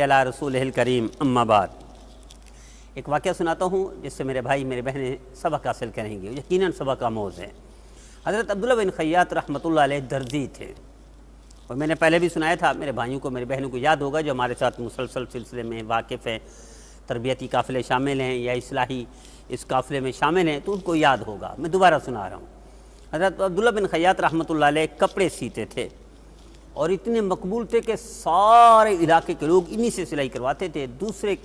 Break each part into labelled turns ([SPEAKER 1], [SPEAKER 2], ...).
[SPEAKER 1] अला रसूलिहिल करीम अम्मा बाद। एक वाक़या सुनाता हूँ जिससे मेरे भाई मेरे बहनें सबक हासिल करेंगे, यकीनन सबक आमोज़ है। हज़रत अब्दुल्ला बिन खय्यात रहमतुल्लाह अलैह दर्जी थे और मैंने पहले भी सुनाया था, मेरे भाइयों को मेरे बहनों को याद होगा जो हमारे साथ मुसलसल सिलसिले में वाकिफ़ हैं, तरबियती काफ़िले शामिल हैं या इस्लाही इस काफ़िले में शामिल हैं, तो उनको याद होगा। मैं दोबारा सुना रहा हूँ। हज़रत अब्दुल्ला बिन खय्यात रहमतुल्लाह अलैह कपड़े सीते थे और इतने मकबूल थे कि सारे इलाके के लोग इन्हीं से सिलाई करवाते थे। दूसरे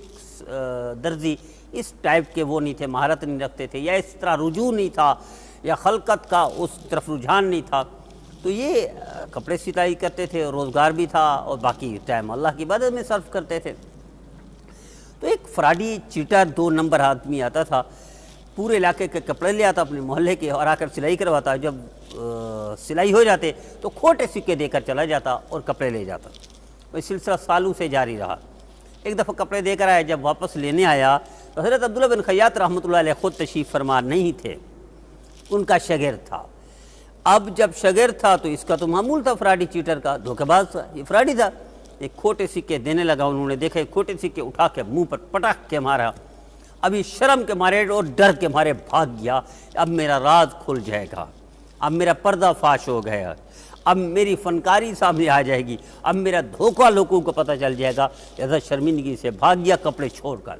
[SPEAKER 1] दर्जी इस टाइप के वो नहीं थे, महारत नहीं रखते थे या इस तरह रुजू नहीं था या खलकत का उस तरफ रुझान नहीं था, तो ये कपड़े सिलाई करते थे, रोज़गार भी था और बाकी टाइम अल्लाह की इबादत में सर्फ करते थे। तो एक फ्राडी चीटर 2 नंबर आदमी आता था, पूरे इलाके के कपड़े ले आता अपने मोहल्ले के और आकर सिलाई करवाता। जब सिलाई हो जाते तो खोटे सिक्के देकर चला जाता और कपड़े ले जाता। वही सिलसिला सालों से जारी रहा। एक दफ़ा कपड़े देकर आया, जब वापस लेने आया तो हज़रत अब्दुल्ला बिन खय्यात रहमतुल्लाह अलैह ख़ुद तशरीफ़ फरमा नहीं थे, उनका शागिर्द था। अब जब शागिर्द था तो इसका तो मामूल था फ्राडी चीटर का, धोखेबाज था, ये फ्राडी था। एक खोटे सिक्के देने लगा, उन्होंने देखा खोटे सिक्के उठा के मुँह पर पटक के मारा। अभी शर्म के मारे और डर के मारे भाग गया। अब मेरा राज खुल जाएगा, अब मेरा पर्दा फाश हो गया, अब मेरी फनकारी सामने आ जाएगी, अब मेरा धोखा लोगों को पता चल जाएगा। ऐसा शर्मिंदगी से भाग गया कपड़े छोड़कर।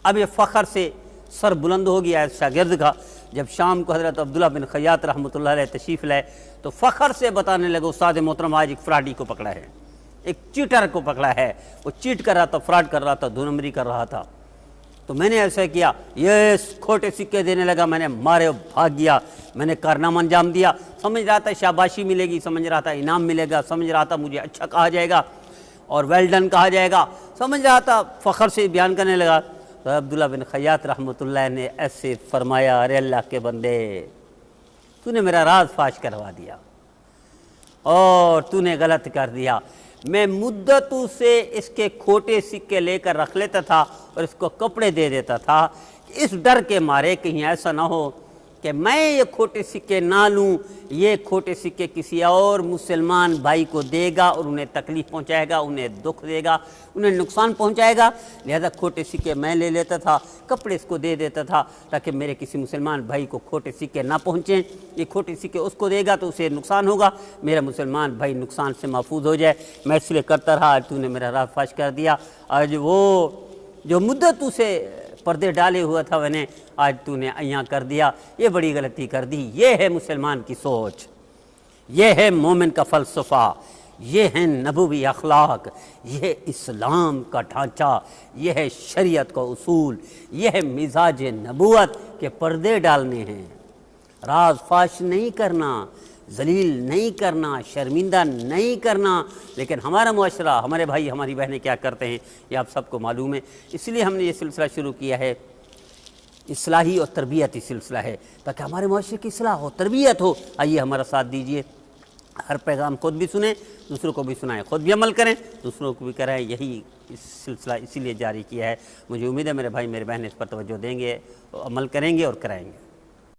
[SPEAKER 1] अब ये फ़ख्र से सर बुलंद हो गया इस शागिर्द का। जब शाम को हज़रत अब्दुल्ला बिन खय्यात रहमतुल्लाह अलैह तशरीफ़ लाए तो फ़ख्र से बताने लगे, उस्ताद मोहतरम आज एक फ्राडी को पकड़ा है, एक चीटर को पकड़ा है, वो चीट कर रहा था, फ्रॉड कर रहा था, 2 नंबरी कर रहा था। तो मैंने ऐसा किया, ये खोटे सिक्के देने लगा, मैंने मारे भाग गया, मैंने कारनामा अंजाम दिया। समझ रहा था शाबाशी मिलेगी, समझ रहा था इनाम मिलेगा, समझ रहा था मुझे अच्छा कहा जाएगा और वेल डन कहा जाएगा, समझ रहा था, फ़ख्र से बयान करने लगा। तो अब्दुल्ला बिन खय्यात रहमतुल्लाह ने ऐसे फरमाया, अरे अल्लाह के बंदे, तूने मेरा राज फाश करवा दिया और तूने गलत कर दिया। मैं मुद्दतों से इसके खोटे सिक्के लेकर रख लेता था और इसको कपड़े दे देता था, इस डर के मारे कहीं ऐसा ना हो कि मैं ये खोटे सिक्के ना लूँ, ये खोटे सिक्के किसी और मुसलमान भाई को देगा और उन्हें तकलीफ़ पहुँचाएगा, उन्हें दुख देगा, उन्हें नुकसान पहुँचाएगा। लिहाजा खोटे सिक्के मैं ले लेता था, कपड़े इसको दे देता था ताकि मेरे किसी मुसलमान भाई को खोटे सिक्के ना पहुँचें। ये खोटे सिक्के उसको देगा तो उसे नुकसान होगा, मेरा मुसलमान भाई नुकसान से महफूज हो जाए। मैं इसलिए करता रहा, तूने मेरा राज फाश कर दिया। आज वो जो मुद्दत उसे पर्दे डाले हुआ था मैंने, आज तूने यहाँ कर दिया, ये बड़ी गलती कर दी। ये है मुसलमान की सोच, ये है मोमिन का फ़लसफ़ा, ये है नबवी अखलाक, ये है इस्लाम का ढांचा, ये है शरीयत का उसूल, ये है मिजाज नबूवत के पर्दे डालने हैं। राज फाश नहीं करना, जलील नहीं करना, शर्मिंदा नहीं करना। लेकिन हमारा मुआशरा, हमारे भाई हमारी बहनें क्या करते हैं ये आप सबको मालूम है। इसलिए हमने ये सिलसिला शुरू किया है, इस्लाही और तरबियती सिलसिला है, ताकि हमारे मुआशरे की इस्लाह हो, तरबियत हो। आइए हमारा साथ दीजिए, हर पैगाम खुद भी सुने, दूसरों को भी सुनाएं, खुद भी अमल करें, दूसरों को भी कराएं। यही इस सिलसिला इसीलिए जारी किया है। मुझे उम्मीद है मेरे भाई मेरे बहन इस पर तवज्जो देंगे, अमल करेंगे और कराएंगे।